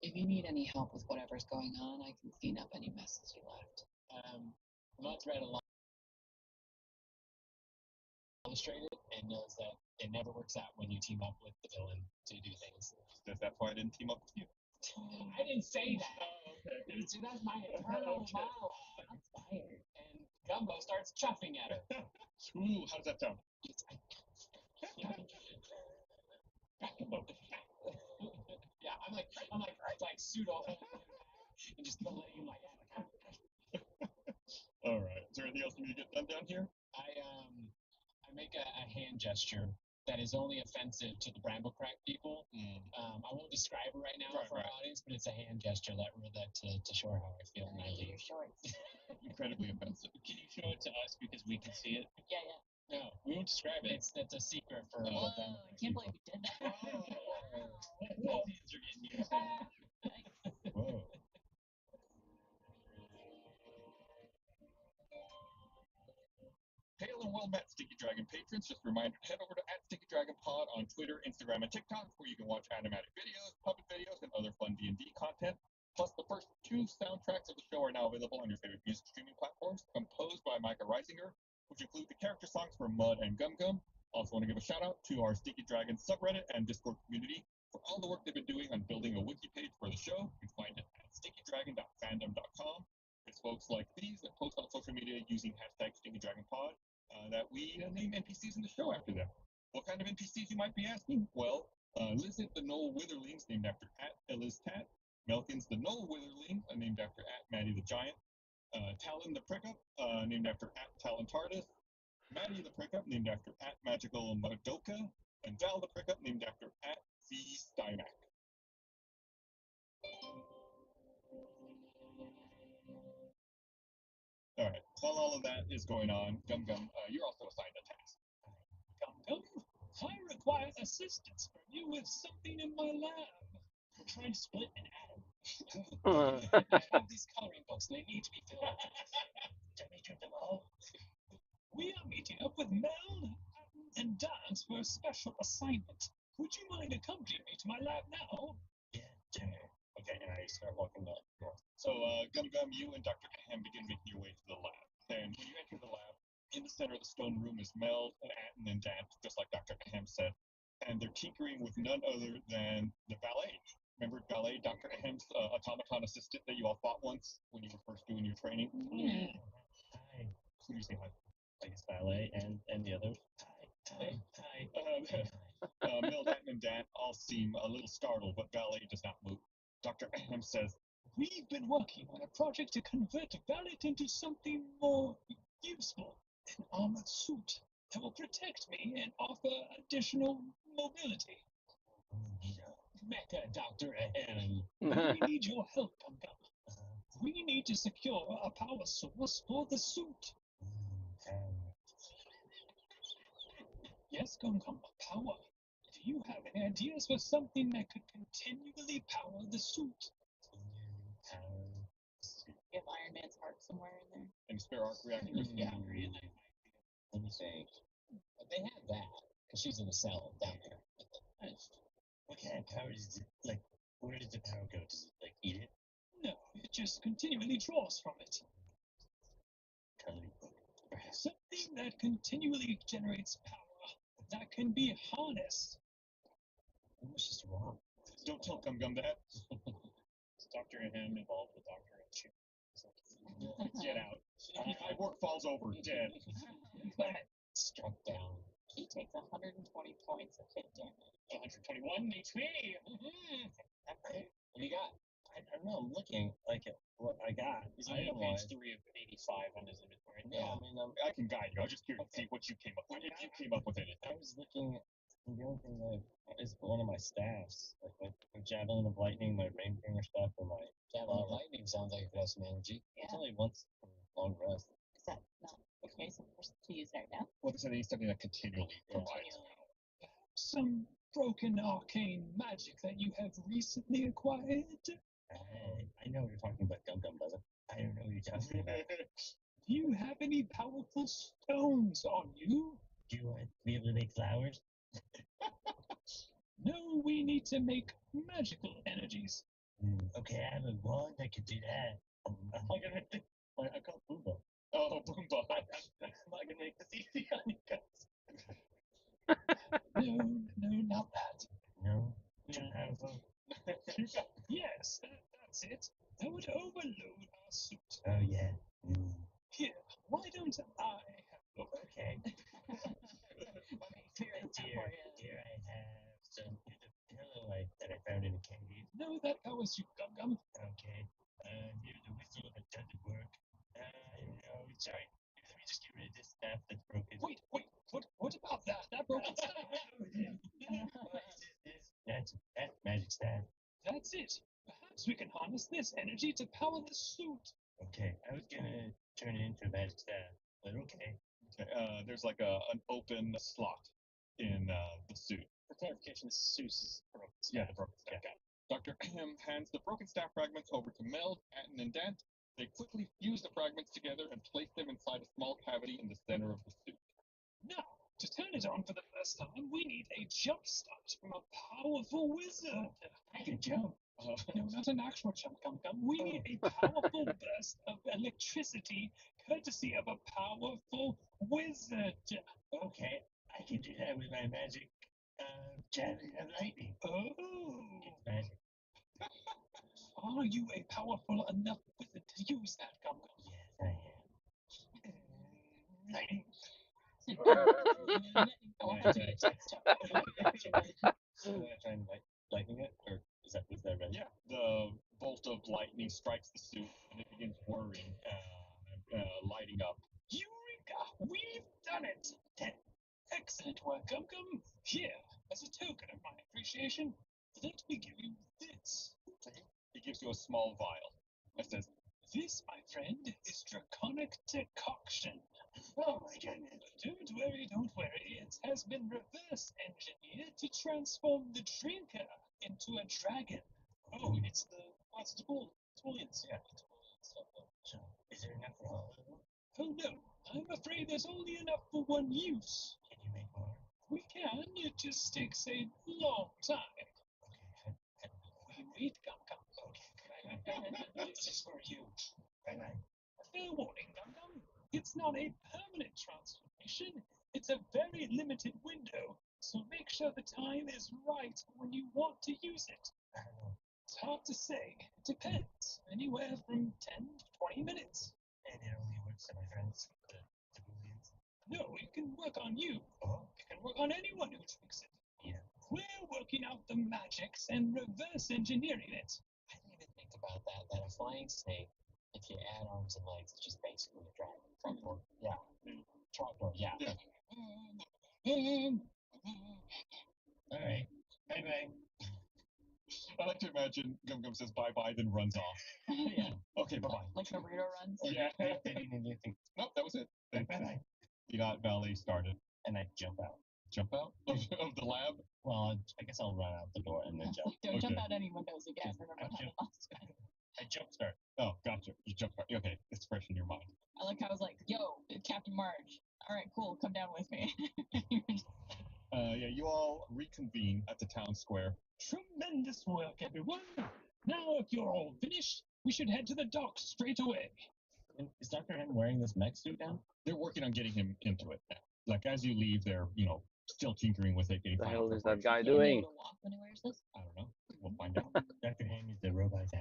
if you need any help with whatever's going on, I can clean up any messes you left. Mud's read a lot illustrated and knows that it never works out when you team up with the villain to do things. That's why I didn't team up with you. I didn't say that. Oh, okay. See, that's my internal Okay. monologue. I'm fired. And Gumbo starts chuffing at her. Ooh, how does that sound? Yeah, I'm like pseudo and just letting him like. All right. Is there anything else we need to get done down here? I make a hand gesture that is only offensive to the Bramblecrack people. I won't describe it right now Right, for right. our audience, but it's a hand gesture to show her how I feel when I leave. shorts. Incredibly offensive. Can you show it to us because we can see it? Yeah, yeah. No, we won't describe it. That's a secret for the Whoa, I Bramblecrack can't people. believe you did that. Both hands are getting used. Whoa. Hail and well met, Sticky Dragon patrons. Just a reminder to head over to @StickyDragonPod on Twitter, Instagram, and TikTok, where you can watch animatic videos, puppet videos, and other fun D&D content. Plus, the first 2 soundtracks of the show are now available on your favorite music streaming platforms, composed by Micah Reisinger, which include the character songs for Mud and Gum Gum. Also want to give a shout out to our Sticky Dragon subreddit and Discord community for all the work they've been doing on building a wiki page for the show. You can find it at stickydragon.fandom.com. It's folks like these that post on social media using #StickyDragonPod that we name NPCs in the show after them. What kind of NPCs, you might be asking? Well, Lizard the Knoll Witherlings, named after @ElizTat. Melkins the Knoll Witherling, named after @Maddie the Giant. Talon the Prickup, named after @TalonTardis. Maddie the Prickup, named after @Magical Madoka. And Val the Prickup, named after @VStymac. All right. While all of that is going on, Gum Gum, you're also assigned a task. Gum, I require assistance from you with something in my lab. We're trying to split an atom. I have these coloring books and they need to be filled. Can we do them all? We are meeting up with Mel and Dance for a special assignment. Would you mind accompanying me to my lab now? Yeah, sure. Okay, and I start walking up. So, Gum Gum, you and Dr. Ahem begin making your way to the lab. And when you enter the lab, in the center of the stone room is Mel, Atten, and Dant, just like Dr. Ahem said. And they're tinkering with none other than the valet. Remember Valet, Dr. Ahem's automaton assistant that you all fought once when you were first doing your training? Yeah. Hi. Who do you say hi? I guess Ballet and the others. Hi. Mel, Atten, and Dant all seem a little startled, but Valet does not move. Dr. Ahem says, We've been working on a project to convert Valet into something more useful. An armored suit that will protect me and offer additional mobility. Mecha Dr. Ahem, we need your help, Gum Gum. We need to secure a power source for the suit. Yes, Gum Gum, power. Do you have any ideas for something that could continually power the suit? You have Iron Man's heart somewhere in there. and spare arc reactors. Yeah, really. Let me think. They have that because she's in a cell down there. What kind of power does it, like, where does the power go? Does it, like, eat it? No, it just continually draws from it. Cuddly. Something that continually generates power that can be harnessed. What's just wrong? Don't tell Gum Gum that. Is Dr. Ahem involved with Dr. Ahem? Get out. My work falls over dead. Struck down. He takes 120 points of hit damage. 121 HP. Right. What do you got? I don't know. I'm looking like at what I got. He's on page 3 of 85 on his inventory. Yeah, I mean, I can guide you. I was just curious to see what you came up with. If you came up with anything. I was looking. The only thing that is one of my staffs, like my javelin of lightning, my rainbringer staff, or my Javelin of Lightning sounds like it has some energy. Yeah. It's only once for a long rest. Is that not the case to use right now? Well, this is something that continually provides. Some broken arcane magic that you have recently acquired. I know what you're talking about. Gum Gum doesn't. I don't know what you're talking about. Do you have any powerful stones on you? Do you want to be able to make flowers? No, we need to make magical energies. Okay, I have a wand that can do that. I call Boomba. Oh, Boomba. I can make this easy on you guys. No, not that. No, too powerful. Yes, that's it. That would overload our suit. Oh, yeah. Here, why don't I have a look? Okay. Figure it out for Here, you. here I have some pillow that I found in a cave. No, that covers you, Gum Gum. Okay. Here's the whistle that doesn't work. No, sorry. Let me just get rid of this staff that's broken. Wait, what about that? That broken staff? That's magic staff. That's it. Perhaps we can harness this energy to power the suit. Okay, I was gonna turn it into a magic staff, but okay. Okay, there's like an open slot in the suit. For clarification, this is Seuss's broken staff. Yeah, the broken staff. Okay. Dr. Ahem hands the broken staff fragments over to Meld, Atten, and Dant. They quickly fuse the fragments together and place them inside a small cavity in the center of the suit. Now, to turn it on for the first time, we need a jump start from a powerful wizard. I can jump. No, not an actual jump, Gum Gum. We need a powerful burst of electricity, courtesy of a powerful wizard. Okay, I can do that with my magic javelin of lightning. Oh, It's magic. are you a powerful enough wizard to use that, Gum Gum? Yes, I am. Lightning. I'll have to do a text chat. So I try and lightning it, or is that right? Yeah, the bolt of lightning strikes the suit and it begins whirring, lighting up. Eureka! We've done it! Excellent work, Gum Gum. Here, as a token of my appreciation, let me give you this. He gives you a small vial. It says, This, my friend, is draconic decoction. Oh my goodness. Don't worry. It has been reverse engineered to transform the drinker into a dragon. Oh, it's what's it called? Tolians, yeah. So, is there enough for all of them? Oh no, I'm afraid there's only enough for one use. Can you make more? We can, it just takes a long time. Okay. We wait, Gum Gum. Okay. This is for you. Bye-bye. Fair warning, Gum Gum. It's not a permanent transformation. It's a very limited window. So make sure the time is right when you want to use it. I don't know. It's hard to say. It depends. Anywhere from 10 to 20 minutes. And it only works on my friends, the Booleans. No, it can work on you. Oh, It can work on anyone who drinks it. yeah. We're working out the magics and reverse engineering it. I didn't even think about that. That a flying snake, if you add arms and legs, it's just basically a dragon. Trapdoor. Yeah. Trapdoor. Yeah. Yeah. Alright. Bye-bye. I like to imagine Gum Gum says bye-bye, then runs off. Yeah. Okay, bye-bye. Like Naruto runs. Yeah. Anything. Nope, that was it. Then Bye-bye. you got ballet started. And I jump out. Jump out of the lab. Well, I guess I'll run out the door and then jump. Don't jump Okay. out any windows again. Remember I how jump. the last time. I jump start. Oh, gotcha. You jump out. Okay, it's fresh in your mind. I like how I was like, yo, Captain Marge. All right, cool. Come down with me. Yeah, you all reconvene at the town square. Tremendous work, everyone. Now, if you're all finished, we should head to the docks straight away. Is Dr. M wearing this mech suit now? They're working on getting him into it now. Like, as you leave, they're, still tinkering with it, getting The final hell is that preparations. guy He'll be doing? able to walk when he wears this. I don't know. We'll find out. Dr. M is the robot now.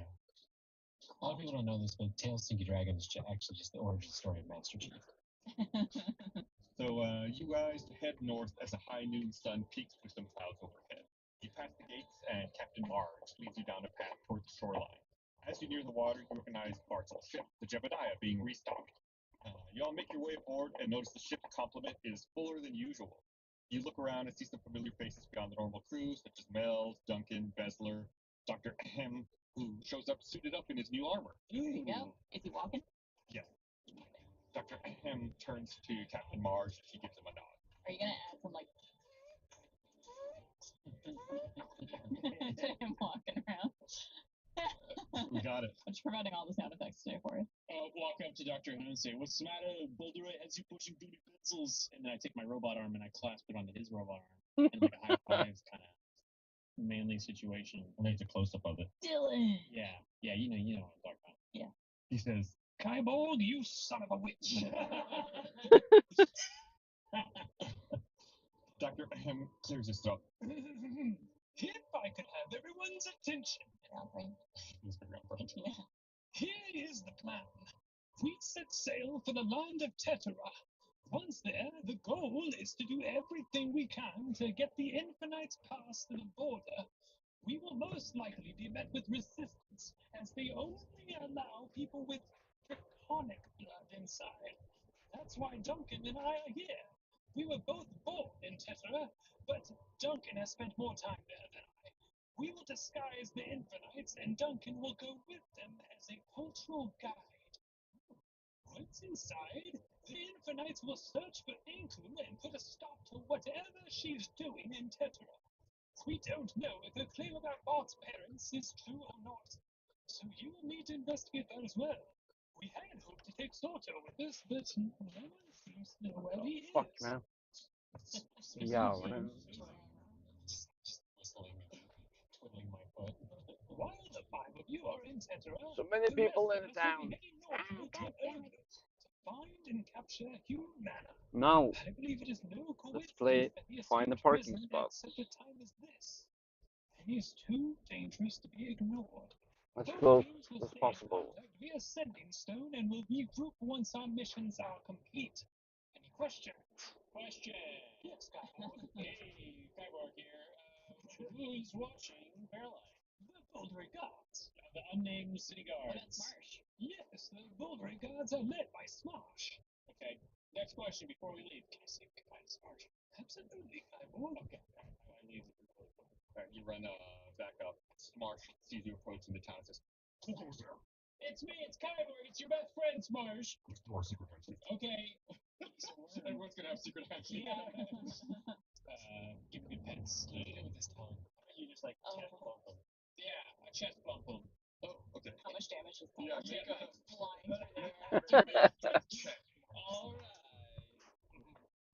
A lot of people don't know this, but Tales of Stinky Dragon is actually just the origin story of Master Chief. So you guys head north as a high noon sun peaks through some clouds overhead. You pass the gates, and Captain Marge leads you down a path towards the shoreline. As you near the water, you recognize Bart's old ship, the Jebediah, being restocked. You all make your way aboard and notice the ship's complement is fuller than usual. You look around and see some familiar faces beyond the normal crew, such as Mel, Duncan, Besler, Dr. Ahem, who shows up suited up in his new armor. There you go. Is he walking? Yes. Dr. Ahem turns to Captain Marge. She gives him a nod. Are you gonna add some like to him walking around? We got it. I'm just providing all the sound effects today for you. I'll walk up to Dr. M and say, "What's the matter? Boulderite has you pushing through the pencils." And then I take my robot arm and I clasp it onto his robot arm. And like a high five kind of manly situation. And there's a close up of it. Dylan. Yeah, you know what I'm talking about. He says, Kybold, you son of a witch. Dr. Ahem clears his throat. If I could have everyone's attention. for the land of Tetra. Once there, the goal is to do everything we can to get the Infinites past the border. We will most likely be met with resistance, as they only allow people with draconic blood inside. That's why Duncan and I are here. We were both born in Tetra, but Duncan has spent more time there than I. We will disguise the Infinites, and Duncan will go with them as a cultural guide. Once inside, the Infinites will search for Inku and put a stop to whatever she's doing in Tetra. We don't know if her claim about Bart's parents is true or not, so you will need to investigate that as well. We had hoped to take Soto with us, but no one seems to know where he Fuck, is. man. Jävlar. Just whistling and twiddling my foot. While the five of you are in Tetra, So many the people rest in of the us will town. be heading northward to Earthwood to find and capture Hume Manor. Now, I believe it is no let's play coincidence that he Find a escaped Parking prison Spot. at such a time as this. And he is too dangerous to be ignored. As Both close teams will as stay in possible. contact via Sending Stone and will regroup once our missions are complete. Any questions? Question. Yes, Skyborg. Hey, Skyborg here. Who's watching Fairlight? The Boulder Guards. The unnamed city guards. What about Smarsh? Yes, the Boulder Guards are led by Smarsh. Okay, next question before we leave. Can I say goodbye to Smarsh? Absolutely, Skyborg. Okay, I leave with you. Alright, you run back up. Smarsh sees you approaching the town and says, "Who goes there?" It's me, it's Kyborg. It's your best friend, Smarsh. It's our secret handshake. Okay. Everyone's gonna have secret handshake. Give me pets. What do you do with this tongue? You just like chest bump them. Yeah, I chest bump them. Oh, okay. How much damage is that? Yeah, make a flying through the air. strength check. All right.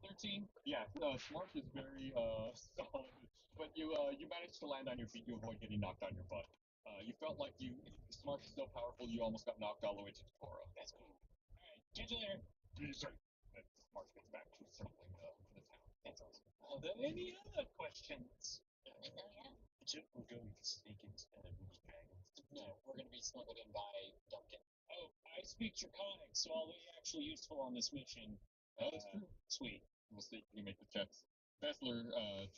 13. Yeah, Smart is very solid, but you managed to land on your feet. You avoid getting knocked on your butt. You felt like Smart is so powerful you almost got knocked all the way to Toro. That's cool. All right, catch you later. Sorry. And Smart gets back to circling the town. That's awesome. Are there any other questions? Oh, yeah. So we're going to sneak into Ruby Dragons. No, we're gonna be smuggled in by Duncan. Oh, I speak Draconic, so I'll be actually useful on this mission. Oh, that's true. Sweet. We'll see if you make the checks. Bessler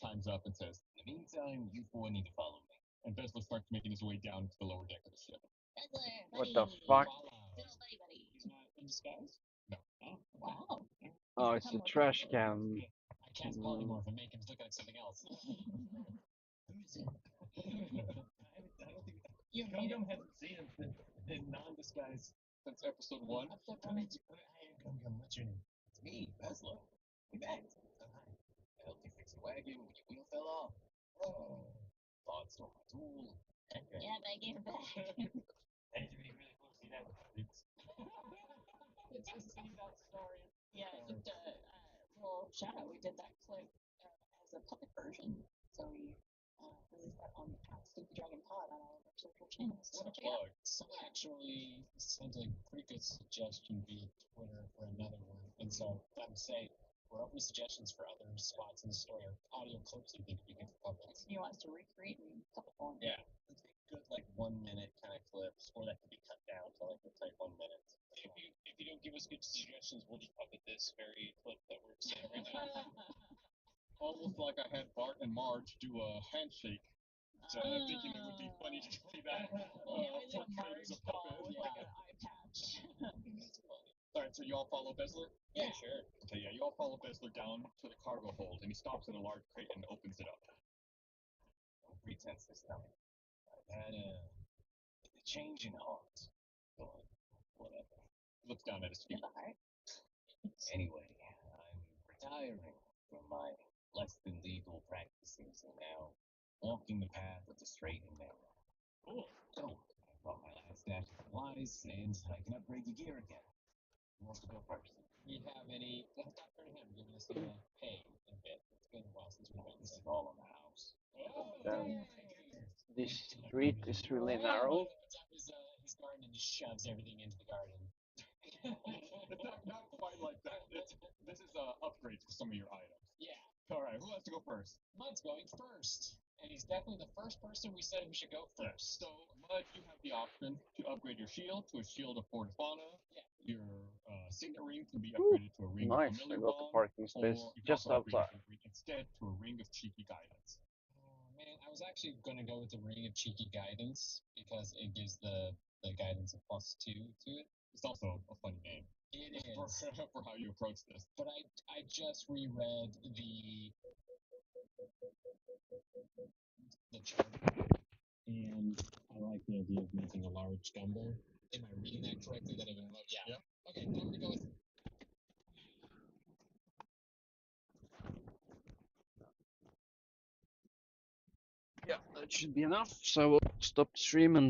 chimes up and says, In the meantime, you four need to follow me. and Bessler starts making his way down to the lower deck of the ship. Peddler, What buddy. the fuck? Good old buddy, buddy. He's not in disguise? No. Oh, Wow. Oh, it's a trash can. I cast polymorph and make him look like something else. Who is it? I don't think You Gum hasn't seen him in non-disguise. Since episode 1, Gum, what's your name? It's me, Beslo. We met. Oh, hi. I helped you fix the wagon when your wheel fell off. Oh, Bart stole my tool. Yeah, but I gave it back. That is really, really cool. See that? It's to see that story. Yeah, just a little shout out. We did that clip as a public version, so we released that on Stupid Dragon Pod on all of our social channels. So check it out. Someone actually sent a pretty good suggestion via Twitter for another one, and so I'm saying we're open to suggestions for other spots in the story or audio clips you think would be good for public. He wants to recreate in couple form. Yeah, let's make good like 1 minute kind of clips, or that could be cut down to like let's say 1 minute. If you don't give us good suggestions, we'll just puppet this very clip that we're saying right now. almost like I had Bart and Marge do a handshake. So I'm thinking it would be funny to see that portrayed as a puppet. With like an eye patch. Alright, so you all follow Bessler? Yeah, sure. Okay, yeah, you all follow Bessler down to the cargo hold, and he stops at a large crate and opens it up. No pretense this time. I've had a change in heart. But whatever. He looks down at his feet. In the heart. Anyway, I'm retiring from my less than legal practices and now walking the path of the straight and narrow. Cool. So, I brought my last stash of supplies and I can upgrade the gear again. Who wants to go first? Do you have any? Let's not turn him. Giving us a pay in a bit. It's been a while since we've been This there. is all on the house. This street is really narrow. Opens up his garden and just shoves everything into the garden. It's not quite like that. This is upgrades for some of your items. Yeah, Alright, who wants to go first? Mud's going first, and he's definitely the first person we said we should go first. So, Mud, you have the option to upgrade your shield to a shield of Fortifana, Yeah. your signet ring can be upgraded to a ring Nice, of I familiar got the bond, parking space or you can just also upgrade outside. your ring instead to a ring of cheeky guidance. Man, I was actually gonna go with the Ring of Cheeky Guidance because it gives the guidance a +2 to it. It's also a funny name It for, is, for how you approach this. but I just reread the charter, and I like the idea of making a large number. Am I reading that correctly? That even yeah. Okay, I'm gonna go with Yeah, that should be enough. So we'll stop the stream and